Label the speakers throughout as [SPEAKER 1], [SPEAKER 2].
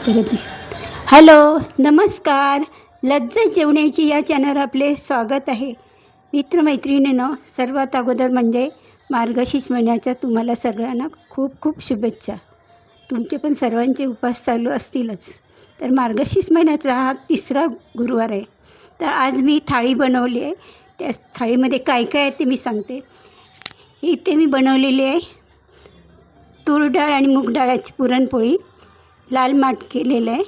[SPEAKER 1] परत हॅलो नमस्कार. लज्जत जेवण्याची या चॅनल आपले स्वागत आहे. मित्रमैत्रिणींनो, सर्वात अगोदर म्हणजे मार्गशीर्ष महिन्याच्या तुम्हाला सगळ्यांना खूप खूप शुभेच्छा. तुमचे पण सर्वांचे उपास चालू असतीलच. तर मार्गशीर्ष महिन्याचा हा 3रा गुरुवार आहे. तर आज मी थाळी बनवली आहे. त्या थाळीमध्ये काय काय आहे ते मी सांगते. इथे मी बनवलेली आहे तूर डाळ आणि मूग डाळाची पुरणपोळी, लाल माठ केलेलं आहे.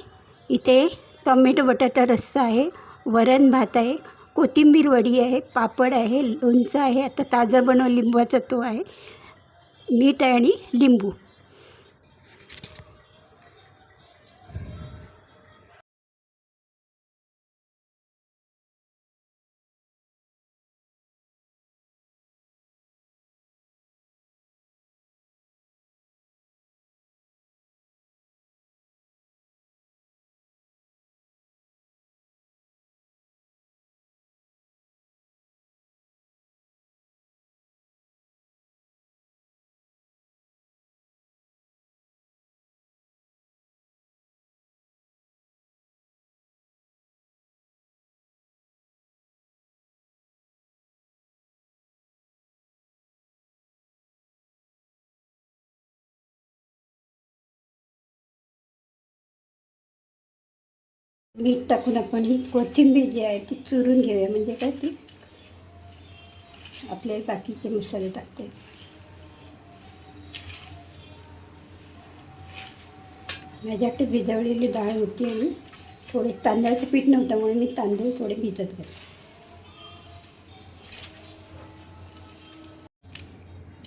[SPEAKER 1] इथे टोमॅटो बटाटा रस्सा आहे, वरण भात आहे, कोथिंबीर वडी आहे, पापड आहे, लोणचं आहे, आता ताजा बनव लिंबाचा तो आहे, मीठ आहे आणि लिंबू. मीठ टाकून आपण ही कोथिंबीर जी आहे ती चुरून घेऊया. म्हणजे काय ती आपले बाकीचे मसाले टाकते. माझ्याकडे भिजवलेली डाळ होती आणि थोडे तांदळाचं पीठ नव्हतं म्हणून मी तांदूळ थोडे भिजत घातले.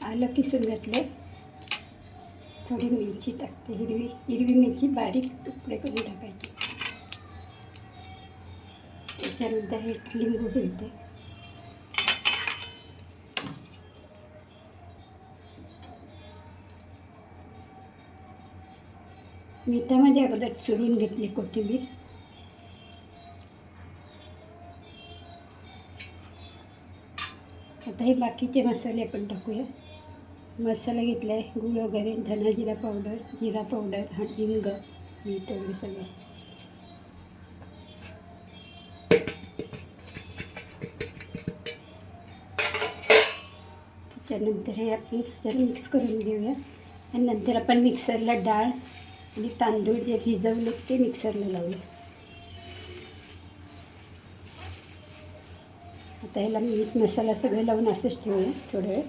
[SPEAKER 1] आलं किसून घातले. थोडी मिरची टाकते, हिरवी मिरची बारीक तुकडे करून टाकायचे. त्याच्यानंतर एक लिंबू पिळते. मिठामध्ये अगोदर चुरून घेतली कोथिंबीर. आता हे बाकीचे मसाले आपण टाकूया. मसाला घेतला आहे, गूळ वगैरे, धना जिरा पावडर, जिरा पावडर, हिंग, मीठ वगैरे सगळं. त्यानंतर हे आपण जरा मिक्स करून घेऊया आणि नंतर आपण मिक्सरला डाळ आणि तांदूळ जे भिजवले ते मिक्सरला लावूया. आता ह्याला मीठ मसाला सगळं लावून असंच ठेवूया थोडा वेळ.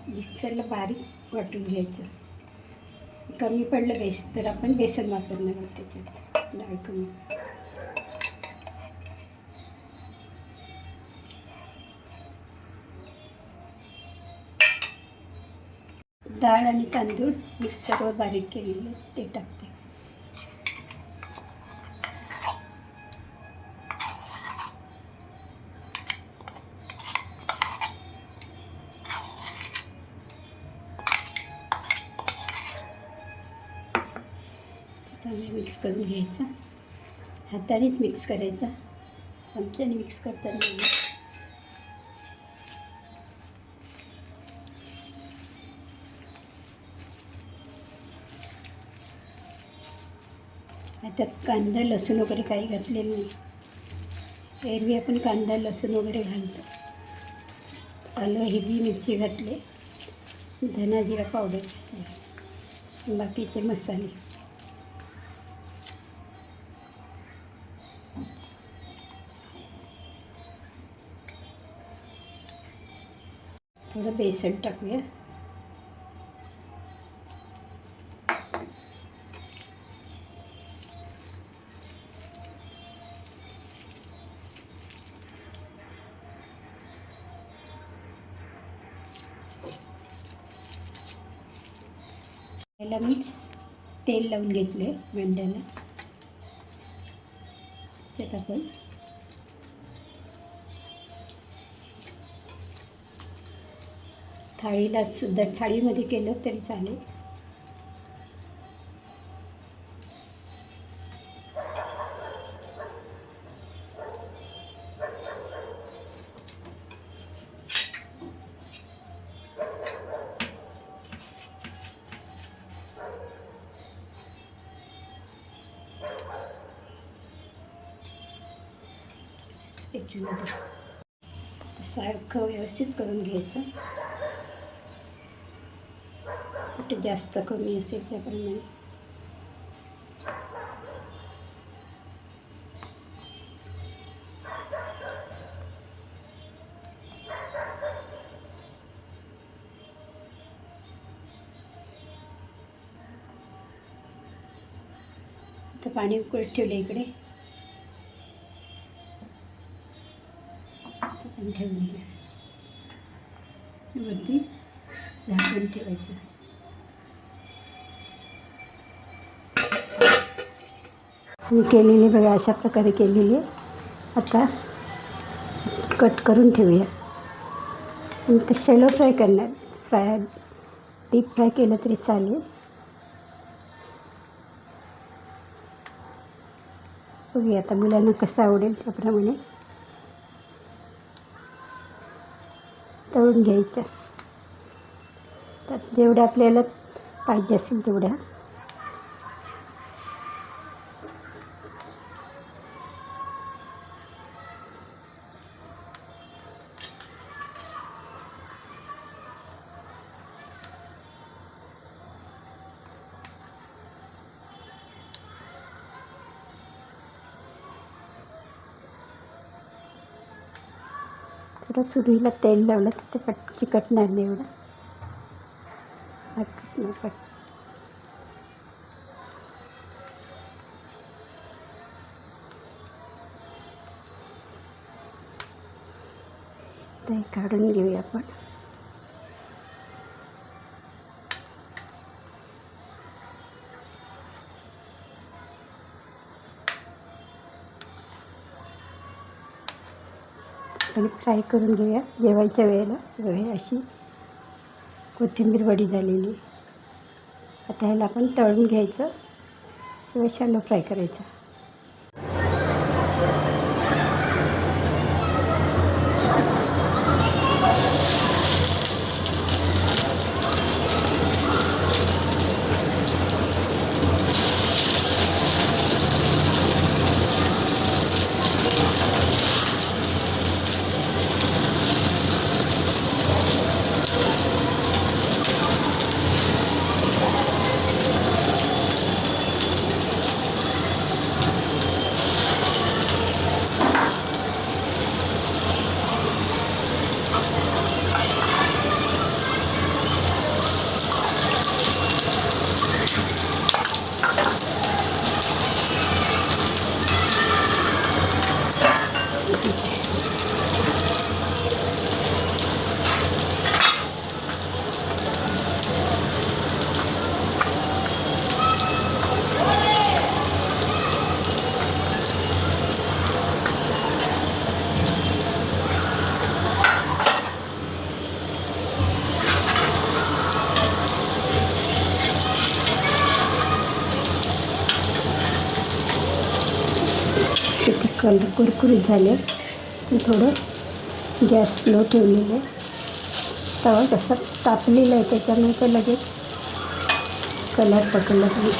[SPEAKER 1] मिक्सरला बारीक वाटून घ्यायचं. कमी पडलं तर आपण बेसन वापरणार आहोत त्याच्यात. डाळ कमी. डाळ आणि तांदूळ मिक्सरवर बारीक केलेले ते टाकते. चांगलं मिक्स करून घ्यायचं. हातानेच मिक्स करायचा, चमच्याने मिक्स करताना नाही. त्यात कांदा लसूण वगैरे काही घातलेलं नाही. एरवी आपण कांदा लसूण वगैरे घालतो. आलं, हिरवी मिरची घातले, धना जिरा पावडर घातले, बाकीचे मसाले. थोडं बेसन टाकूया. याला मी तेल लावून घेतले भांड्याला. त्यात आपण थाळीलासुद्धा थाळीमध्ये केलं तरी चालेल. सारखं व्यवस्थित करून घ्यायचं. कुठे जास्त कमी असेल त्याप्रमाणे. आता पाणी उकळत ठेवलं इकडे. आपण ठेवून वरती झाकून ठेवायचं. मी केलेली बघा अशा प्रकारे केलेली आहे. आता कट करून ठेवूया. नंतर शॅलो फ्राय करणार. डीप फ्राय केलं तरी चालेल. बघूया आता मुलांना कसं आवडेल त्याप्रमाणे तळून घ्यायच्या. त्यात जेवढ्या आपल्याला पाहिजे असेल तेवढ्या. थोडं सुरुईला तेल लावलं तर ते चिकटणार नाही एवढं. हरकत नाही ते काढून घेऊया आपण. आणि फ्राय करून घेऊया. जेवायच्या वेळेला बघा अशी कोथिंबीर वडी झालेली. आता ह्याला आपण तळून घ्यायचं किंवा शॅलो फ्राय करायचं. कलर कुरकुरीत झाले. थोडं गॅस स्लो ठेवलेलं आहे. तवा कसा तापलेला आहे त्याच्यामुळे तो लगेच कलर पकडला नाही.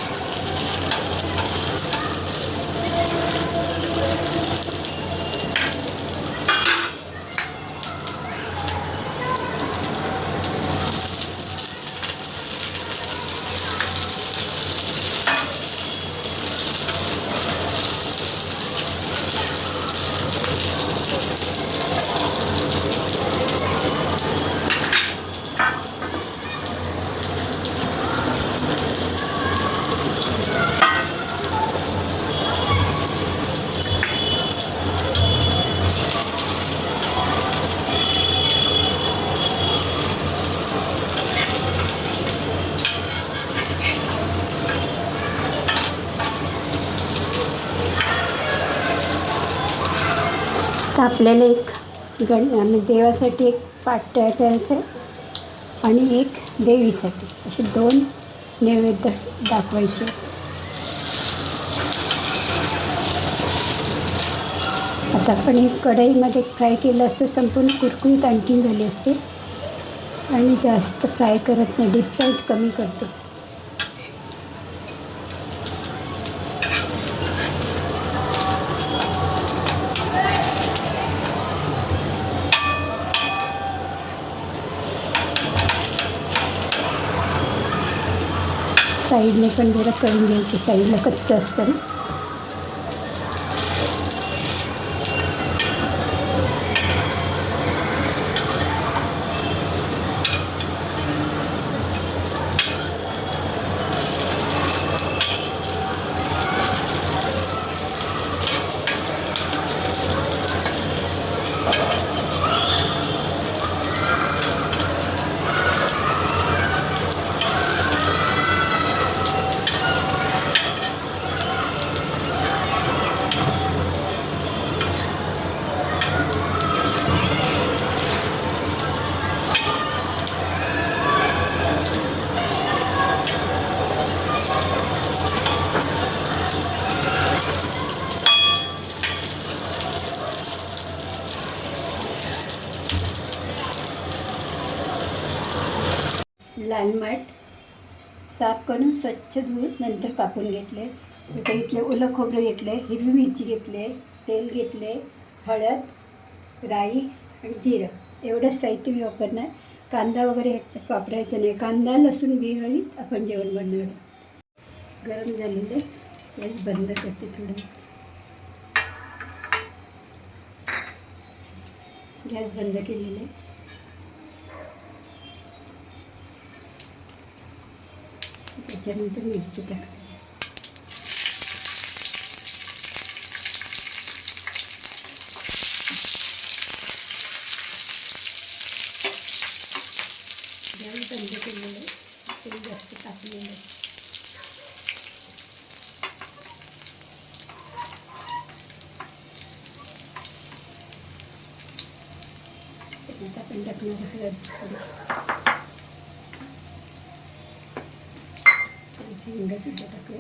[SPEAKER 1] तर आपल्याला एक देवासाठी एक पाट तयार करायचं आहे. आणि एक देवीसाठी, असे 2 नैवेद्य दाखवायचे. आता आपण हे कढईमध्ये फ्राय केलं असतं संपूर्ण कुरकुरीत आणखीन झाली असते. आणि जास्त फ्राय करत नाही, डीप फ्राय कमी करतो. साईडने पण जरा करून घ्यायची, साईडला कच्चं असतं ना. लाल माठ साफ करून स्वच्छ धुवून नंतर कापून घेतले. इथे इथले ओलं खोबरं घेतले, हिरवी मिरची घेतले, तेल घेतले, हळद, राई आणि जिरं एवढंच साहित्य मी वापरणार. कांदा वगैरे ह्याच्यात वापरायचा नाही. कांदा लसूण बिरणी आपण जेवण बनवणार. गरम झालेले गॅस बंद करते. थोडं गॅस बंद केलेले. त्याच्यानंतर मिरची टाकते. गॅस बंद केलेलं, तेल जास्त टाकलेलं. त्याच्यात आपण टाकणार हळद, हिंग सुद्धा टाकलं.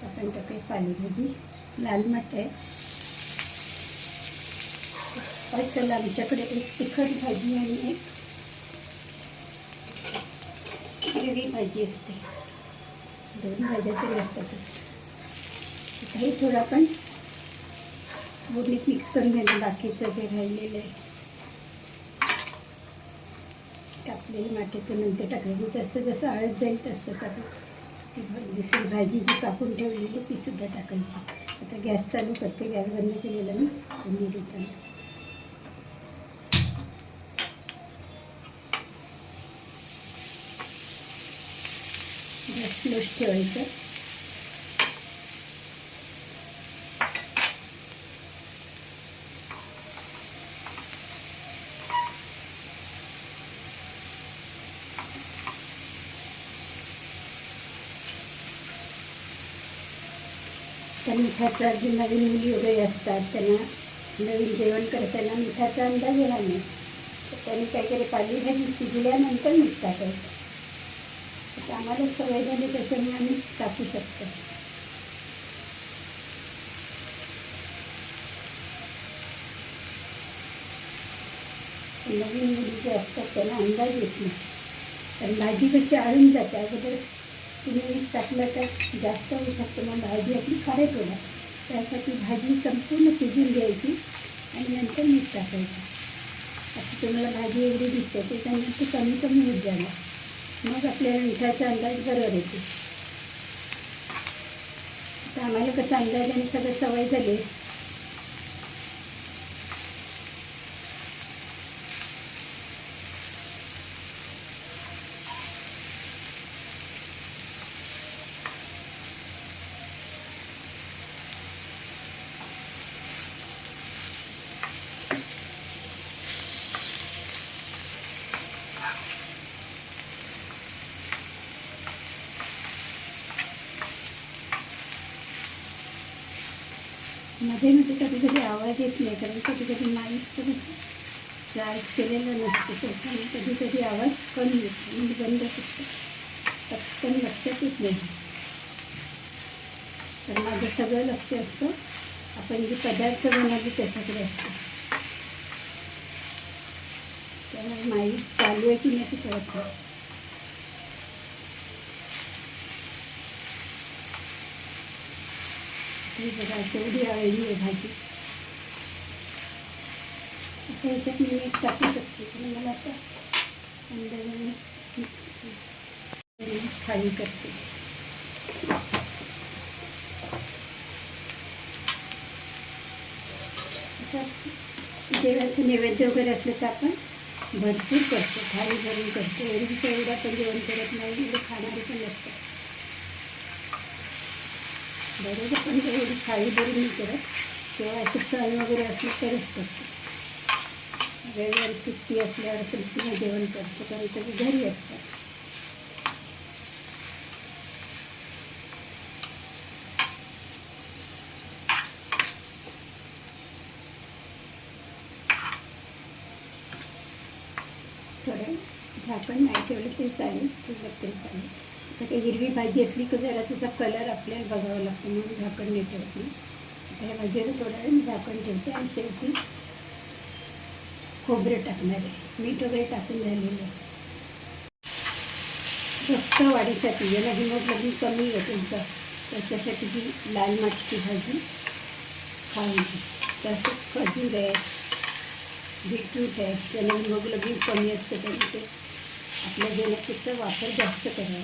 [SPEAKER 1] आपण टाकूया पालेभाजी. लाल माठ आहे. स्पेशल आमच्याकडे एक तिखट भाजी आणि एक हिरवी भाजी असते. 2 भाज्या तरी असतातच. हे थोडं आपण फोडणीत मिक्स करून घेणं. बाकीचं जे राहिलेलं आहे कापलेली माठाचं नंतर टाकायची. जसं जसं हळद जाईल तसं तसं ती दुसरी भाजी जी कापून ठेवलेली ती सुद्धा टाकायची. आता गॅस चालू करते. गॅस बंद केलेला मी फोडणी देताना. गॅस स्लोच ठेवायचं. तर मिठाचा जे नवीन मुली वगैरे असतात त्यांना नवीन जेवण करताना मिठाचा अंदाज येणार नाही. तर त्यांनी काय केलं, पालेभाजी शिजल्यानंतर मीठ टाकायचं. तर आम्हाला सवय झाली त्याच्यामुळे आम्ही टाकू शकतो. नवीन मुली जे असतात त्यांना अंदाज येत नाही. कारण भाजी कशी आळून जाते. अगोदर तुम्ही मीठ टाकलं तर जास्त होऊ शकतं, मग भाजी आपली खारट होणार. त्यासाठी भाजी संपूर्ण शिजून घ्यायची आणि नंतर मीठ टाकायचं. आता तुम्हाला भाजी एवढी दिसते त्याच्यानंतर कमी कमी होत जाणार. मग आपल्याला मिठाचा अंदाज बरोबर येते. आता आम्हाला कसं अंदाजाने सगळं सवय झाली. मध्ये मध्ये कधी कधी आवाज येत नाही, कारण कधी कधी माईक पण चार्ज केलेलं नसतं, त्याच्यामुळे कधी कधी आवाज कमी येतो, म्हणजे बंदच असतं, पटकन लक्षात येत नाही. तर माझं सगळं लक्ष असतं आपण जे पदार्थ बनवले त्याच्याकडे असतं, त्यामुळे माईक चालू आहे की नाही ते कळत नाही. ही बघा तेवढी आवडली आहे भाजी. आता याच्यात मी मीठ टाकू शकते, पण मला आता अंदाजाने थाळी करते. देवाचं नैवेद्य वगैरे असलं तर आपण भरपूर करतो, थाळी भरून करतो. एवढीचं एवढं आपण जेवण करत नाही, एवढं खाणारे पण नसतात. बरोबर पण एवढी थाळी भरून नाही करत, तेव्हा असं सण वगैरे असलं तरच करतो. वेळेवर सुट्टी असल्यावर सुट्टीने जेवण करतो, कारण सगळे घरी असतात. थोडं झाकण नाही ठेवलं तरी चालेल, ठेवलं तरी चालेल. आता काही हिरवी भाजी असली की जरा त्याचा कलर आपल्याला बघावं लागतो, म्हणून झाकण नाही ठेवत नाही. आता ह्या भाजीला थोडा वेळ झाकण ठेवते आणि शेवटी खोबरं टाकणार आहे. मीठ वगैरे टाकून झालेलं आहे. रक्त वाढीसाठी याला हिमोग्लोबिन कमी आहे तुमचं, त्याच्यासाठी ही लाल माठची भाजी खायची. तसंच खजूर आहे, बीटरूट आहे, त्याला हिमोग्लोबिन कमी असतं, त्यामुळे ते आपल्या जेवणात त्याचा वापर जास्त करावा.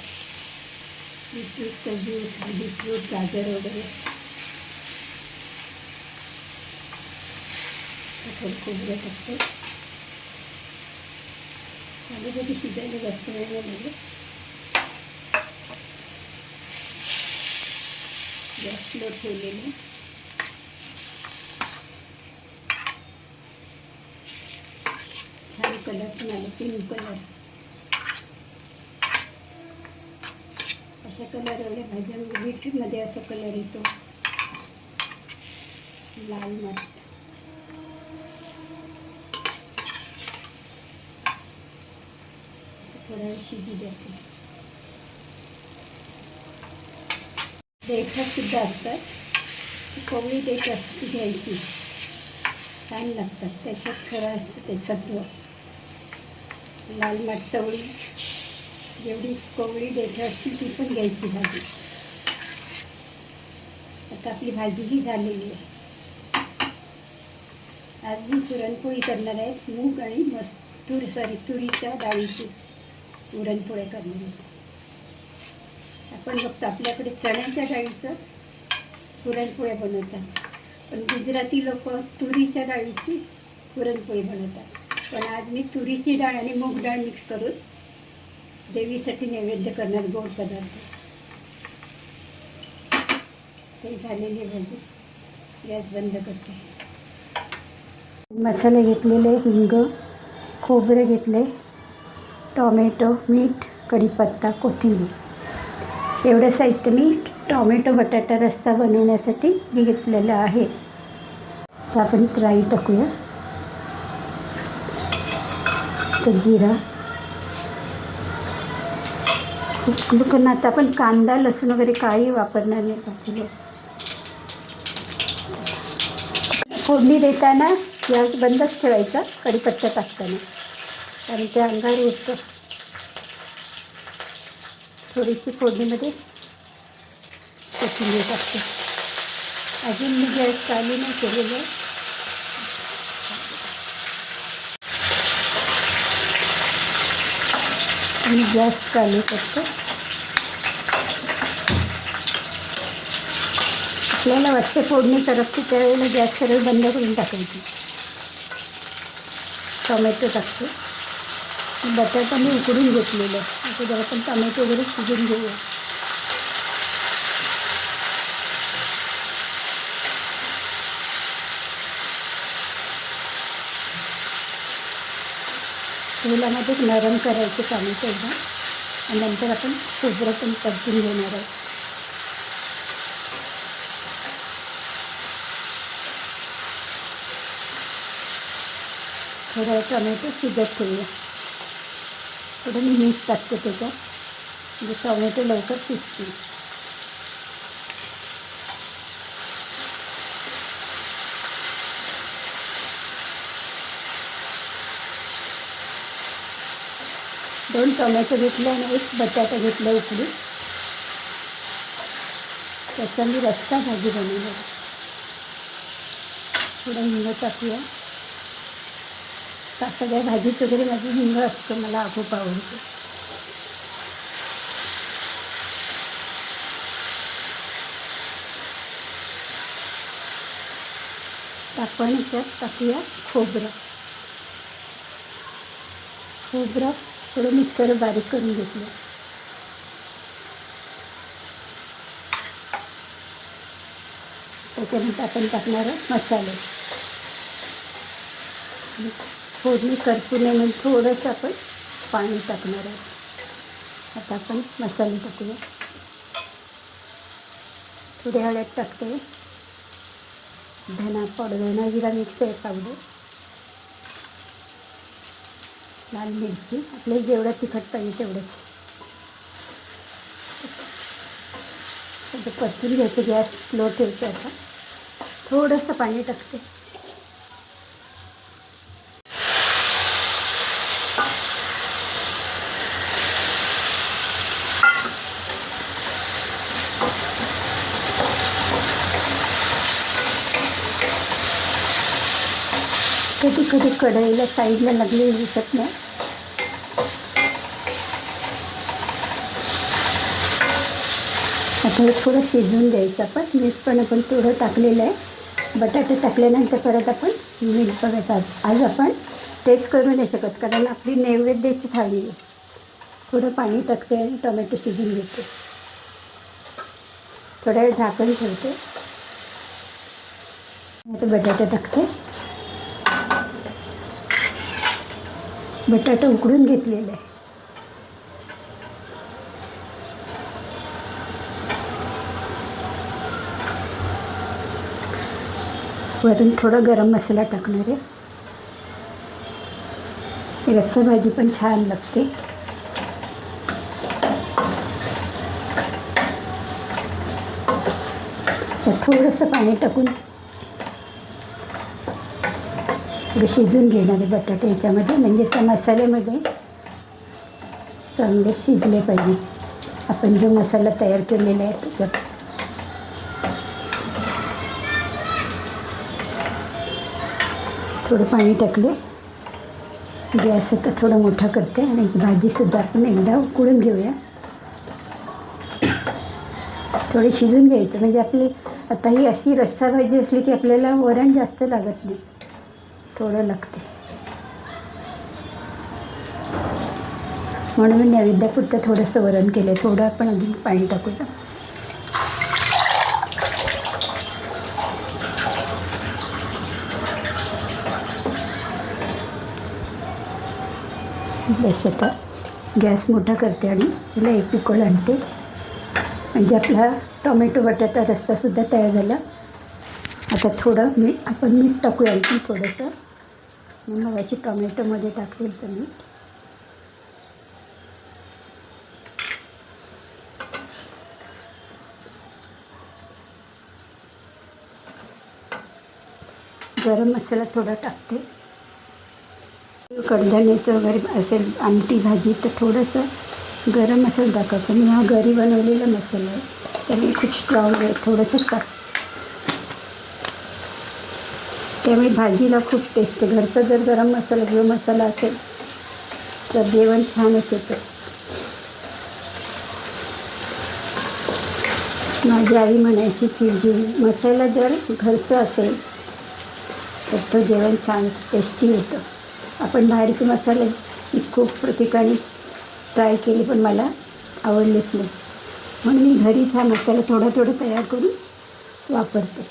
[SPEAKER 1] बीटरूटचा ज्यूस, बीटरूट, गाजर वगैरे. थोडं खोबरं टाकते. पालेभाजी शिजायला जास्त वेळ नाही लागेल. गॅस स्लो ठेवलेलं. छान कलर पण आले, पिंक कलर. अशा कलर एवढ्या भाज्यांमध्ये बीटरूटमध्ये असा कलर येतो, लाल माठ. थोडा वेळ शिजू द्यायचं. देठासुद्धा असतात, कोवळी देठ असते घ्यायची, छान लागतात. त्याच्यात खरं असतं ते सत्व. लाल माठ चवळी, जेवढी कोवळी देठं असतील ती पण घ्यायची भाजी. आता आपली भाजी ही झालेली आहे. आज मी पुरणपोळी करणार आहे. मूग आणि तुरीच्या डाळीची पुरणपोळ्या करणार आहे. आपण बघतो आपल्याकडे चण्याच्या डाळीचं पुरणपोळ्या बनवतात, पण गुजराती लोक तुरीच्या डाळीची पुरणपोळी बनवतात. पण आज मी तुरीची डाळ आणि मूग डाळ मिक्स करून देवीसाठी नैवेद्य करणार गोड पदार्थ. ते झालेली भाजी. गॅस बंद करते. मसाले घेतलेले, हिंग, खोबरे घेतले, टॉमॅटो, मीठ, कढीपत्ता, कोथिंबीर. एवढं साहित्य मी टॉमॅटो बटाटा रस्सा बनवण्यासाठी घेतलेलं आहे. तर आपण राई टाकूया, तर जिरा. लोकांना आता आपण कांदा लसूण वगैरे काही वापरणार नाही टाकले. फोडणी देताना गॅस बंदच ठेवायचा कढीपत्ता टाकताना, कारण ते अंगार उठतं. थोडीशी फोडणीमध्ये कोथिंबीर टाकते. अजून मी गॅस चालू नाही केलेलं आहे. मी गॅस चालू करते. आपल्याला वाटते फोडणी करपते त्यावेळेला गॅस सरळ बंद करून टाकायची. टोमॅटो टाकते. बटाटा मी उकडून घेतलेलं आहे. आता जरा आपण टोमॅटो वगैरे शिजून घेऊया. तेलामध्ये नरम करायचे टोमॅटो एकदम, आणि नंतर आपण खोबरं पण परतून घेणार आहे. थोडा टोमॅटो शिजत ठेवूया. थोडं मी मीठ टाकते त्याच्यात, म्हणजे टोमॅटो लवकर शिजतील. दोन टोमॅटो घेतले आणि एक बटाटा घेतला उकडून. त्याचा मी रस्सा भाजी बनवली. थोडं हिंग टाकूया. सगळ्या भाजीत वगैरे माझी हिंग असतो, मला खूप आवडते. आपण याच्यात टाकूया खोबरं. थोडं मिक्सर बारीक करून घेतलं. त्याच्यानंतर आपण टाकणार मसाले. फोडणी करपू नये म्हणून थोडंसं आपण पाणी टाकणार आहे. आता आपण मसाले टाकूया. थोडी हळद टाकते, धना पावडर, जिरा मिक्स आहे पावडर, लाल मिरची, आपल्याला जेवढं तिखट पाहिजे तेवढंच. परतून घ्यायचं. गॅस स्लो ठेवते. आता थोडंसं पाणी टाकते. कधी कधी कढईला साईडला लागलेली दिसत नाही. आता हे थोडं शिजवून द्यायचं. आपण मीठ पण आपण थोडं टाकलेलं आहे. बटाटे टाकल्यानंतर परत आपण मीठ बघायचं. आज आपण टेस्ट करू नाही शकत, कारण आपली नैवेद्याची थाळी आहे. थोडं पाणी टाकते आणि टोमॅटो शिजवून घेते. थोड्या वेळ झाकण ठेवते. आता बटाटा टाकते. बटाटा उकडून घेतलेला आहे. वरून थोडा गरम मसाला टाकणार आहे. रस्सा भाजी पण छान लागते. थोडंसं पाणी टाकून थोडं शिजून घेणार आहे बटाटे याच्यामध्ये, म्हणजे त्या मसाल्यामध्ये चांगले शिजले पाहिजे. आपण जो मसाला तयार केलेला आहे त्याच्यात. थोडं पाणी टाकले. गॅस आता थोडा मोठा करते आणि भाजीसुद्धा आपण एकदा उकळून घेऊया. थोडी शिजून घ्यायचं, म्हणजे आपली आता ही अशी रस्सा भाजी असली की आपल्याला वरण जास्त लागत नाही, थोडं लागते. म्हणून मी नैवेद्यापुरतं थोडंसं वरण केलं आहे. थोडं आपण अजून पाणी टाकूया. बस आता गॅस मोठा करते आणि त्याला एक उकळ आणते, म्हणजे आपला टोमॅटो बटाटा रस्सासुद्धा तयार झाला. आता थोडं आपण मीठ टाकूया आणखी थोडंसं. मग अशी टोमॅटोमध्ये टाकतील तर मीठ. गरम मसाला थोडा टाकते. कडधान्याचं वगैरे असेल आमटी भाजी तर थोडंसं गरम मसाला टाका. पण हा घरी बनवलेला मसाला आहे, त्यामुळे खूप स्ट्रॉंग आहे. थोडंसंच टाक, त्यामुळे भाजीला खूप टेस्ट आहे. घरचा जर गरम मसाला किंवा मसाला असेल तर जेवण छानच येतं. माझी आई म्हणायची की जे मसाला जर घरचं असेल तर तो जेवण छान टेस्टी होतं. आपण बाहेरचे मसाले खूप ठिकाणी ट्राय केले पण मला आवडलेच नाही, म्हणून मी घरीच हा मसाला थोडा थोडा तयार करून वापरते.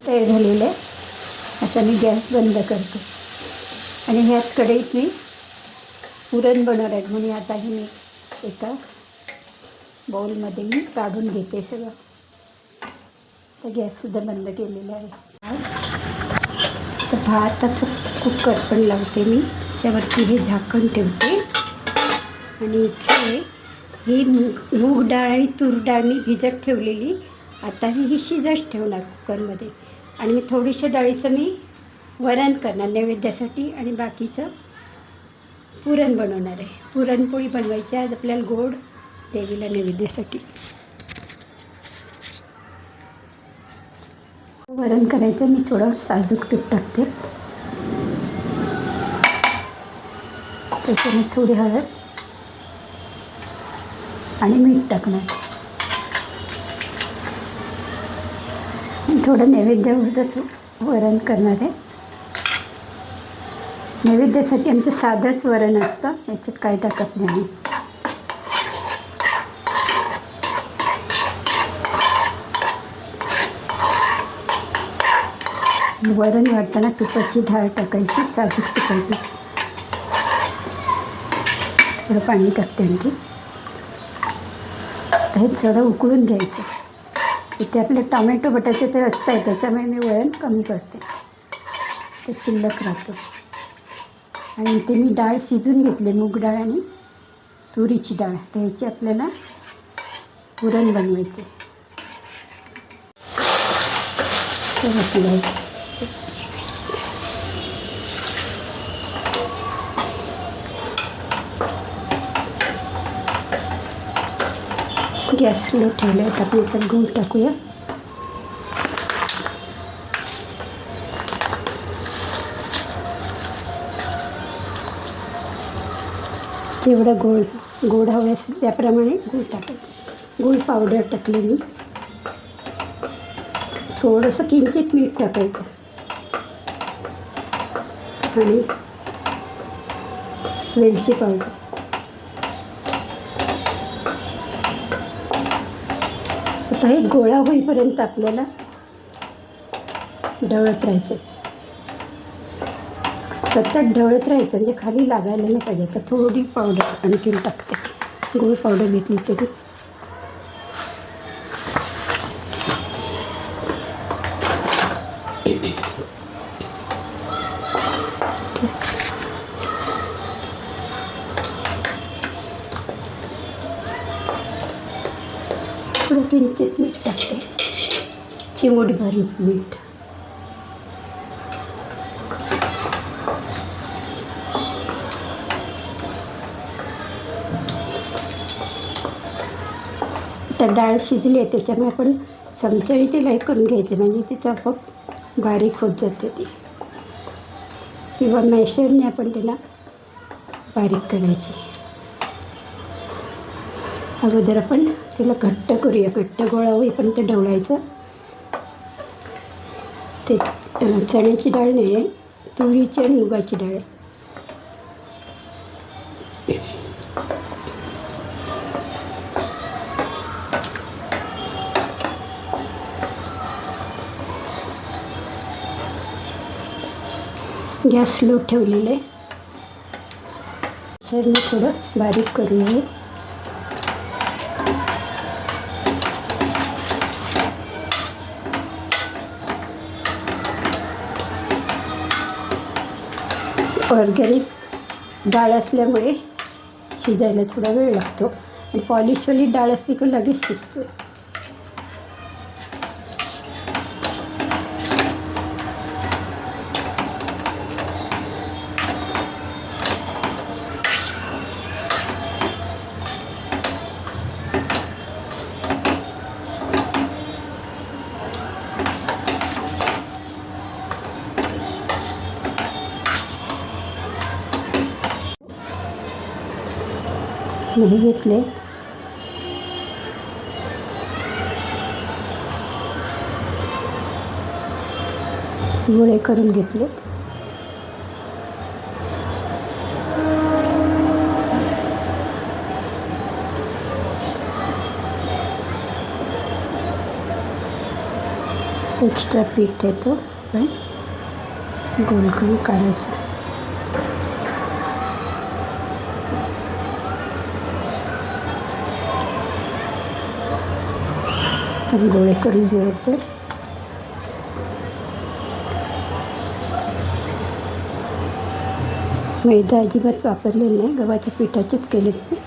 [SPEAKER 1] तयार झालेलं आहे. आता मी गॅस बंद करते आणि ह्याच कढईत मी पुरण बनवणार आहे, म्हणून आताही मी एका बाउलमध्ये मी काढून घेते सगळं. तर गॅससुद्धा बंद केलेला आहे. तर भाताचं कुकर पण लावते मी, त्याच्यावरती हे झाकण ठेवते. आणि इथे ही मूग डाळ आणि तूर डाळ मी भिजत ठेवलेली, आता मी ही शिजत ठेवणार कुकरमध्ये. आणि मी थोडीशा डाळीचं मी वरण करणार नैवेद्यासाठी आणि बाकीचं पुरण बनवणार आहे. पुरणपोळी बनवायची आज आपल्याला गोड देवीला नैवेद्यासाठी. वरण करायचं, मी थोडं साजूक तूप टाकते, त्याच्याने थोडी हळद आणि मीठ टाकणार. थोडं नैवेद्यावरच वरण करणार आहे. नैवेद्यासाठी आमचं साधंच वरण असतं, याच्यात काय टाकत नाही. वरण वाढताना तुपाची धार टाकायची, साजूक तुपायची. थोडं पाणी टाकते आणखी. तर हे थोडं उकळून घ्यायचं. इथे आपलं टोमॅटो बटाट्याचं रस्सा आहे, त्याच्यामुळे मी वरण कमी करते, ते शिल्लक राहतं. आणि इथे मी डाळ शिजून घेतली, मूग डाळ आणि तुरीची डाळ. त्याची आपल्याला पुरण बनवायचे. गॅस स्लो ठेवले, आता आपण इथं गूळ टाकूया. जेवढं गोड हवे असेल त्याप्रमाणे गूळ टाकायचं. गूळ पावडर टाकले मी. थोडंसं किंचित मीठ टाकायचं आणि वेलची पावडर. आता हे गोळा होईपर्यंत आपल्याला ढवळत राहायचं, सतत ढवळत राहायचं, म्हणजे खाली लागायला नाही पाहिजे. तर थोडी पावडर आणखीन टाकते, गूळ पावडर घेतली तरी. थोडं किंचित मीठ टाकते, चिमूटभर मीठ. तर डाळ शिजली आहे, त्याच्यामुळे आपण चमच्याने ते लाईट करून घ्यायचे, म्हणजे तिचं आपोआप बारीक होत जाते ती. किंवा मॅशरने आपण त्याला बारीक करायची. अगोदर आपण त्याला घट्ट करूया, घट्ट गोळा होईपर्यंत ढवळायचं. ते चण्याची डाळ नाही आहे, तुरीची आणि मुगाची डाळ आहे. गॅस स्लो ठेवलेलं आहे. मी थोडं बारीक करूया. ऑर्गॅनिक डाळ असल्यामुळे शिजायला थोडा वेळ लागतो, आणि पॉलिशवाली डाळ असली की लगेच शिजतो. मी घेतले, गोळे करून घेतले. एक्स्ट्रा पीठ येतो, पण गोल करून काढायचं. पण गोळे करून घेऊ तर मैदा अजिबात वापरलेलं नाही, गव्हाच्या पिठाचेच केलेत ते.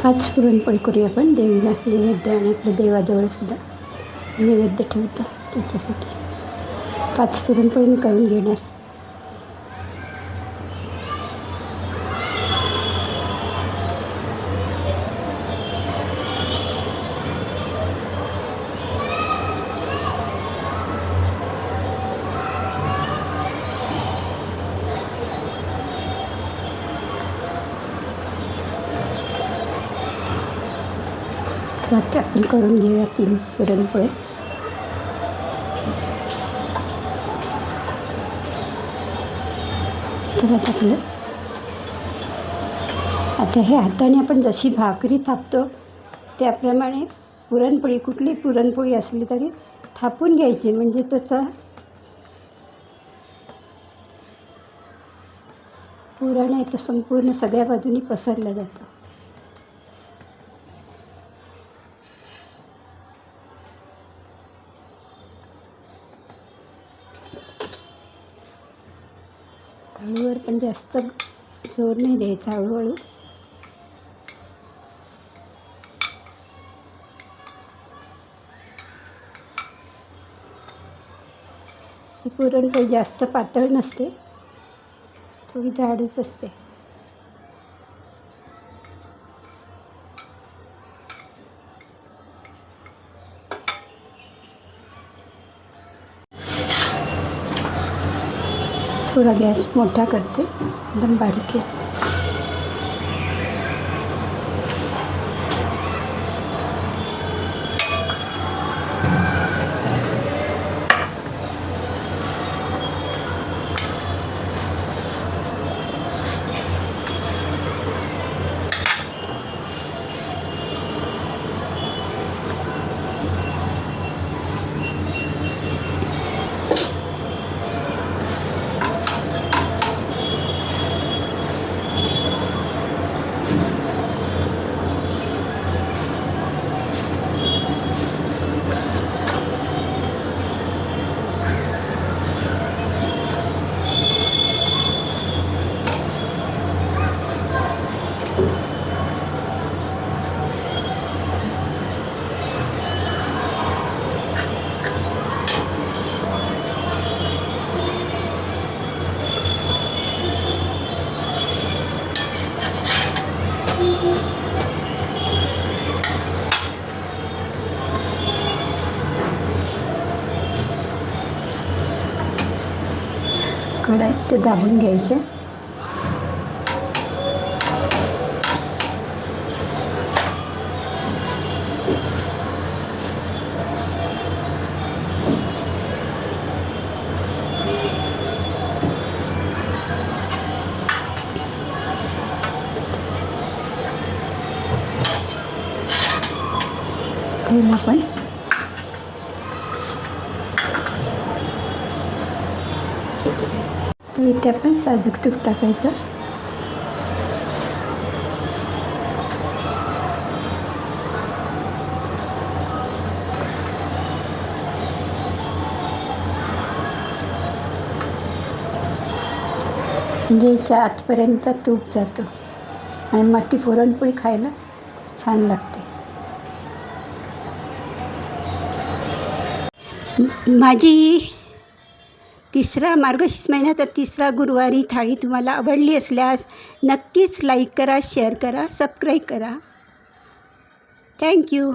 [SPEAKER 1] आज पुरणपोळी करूया आपण देवीला नैवेद्य, आणि आपल्या देवाजवळसुद्धा नैवेद्य ठेवतात त्याच्यासाठी 5 पुरणपोळी मी करून घेणार. आता आपण करून घेऊया 3 पुरणपोळी. तर आता हे हाताने आपण जशी भाकरी थापतो त्याप्रमाणे पुरणपोळी, कुठली पुरणपोळी असली तरी थापून घ्यायची, म्हणजे त्याचा पुरण आहे तो संपूर्ण सगळ्या बाजूनी पसरला जातो. हळूवर पण जास्त जोर नाही द्यायचा, हळूहळू. ही पुरणपोळी जास्त पातळ नसते, थोडी जाडच असते. थोडा गॅस मोठा करते, एकदम बारीक आहे. कढईत ते दाबून घ्यायचे. तेल आपण तर इथे आपण साजूक तूप टाकायचं. म्हणजे याच्या आतपर्यंत तूप जातं आणि मग ती पुरणपोळी खायला छान लागते. माझी मार्गशीर्ष महिन्याचा 3रा गुरुवारी थाळी तुम्हाला आवडली असल्यास नक्कीच लाईक करा, शेअर करा, सबस्क्राईब करा. थँक्यू.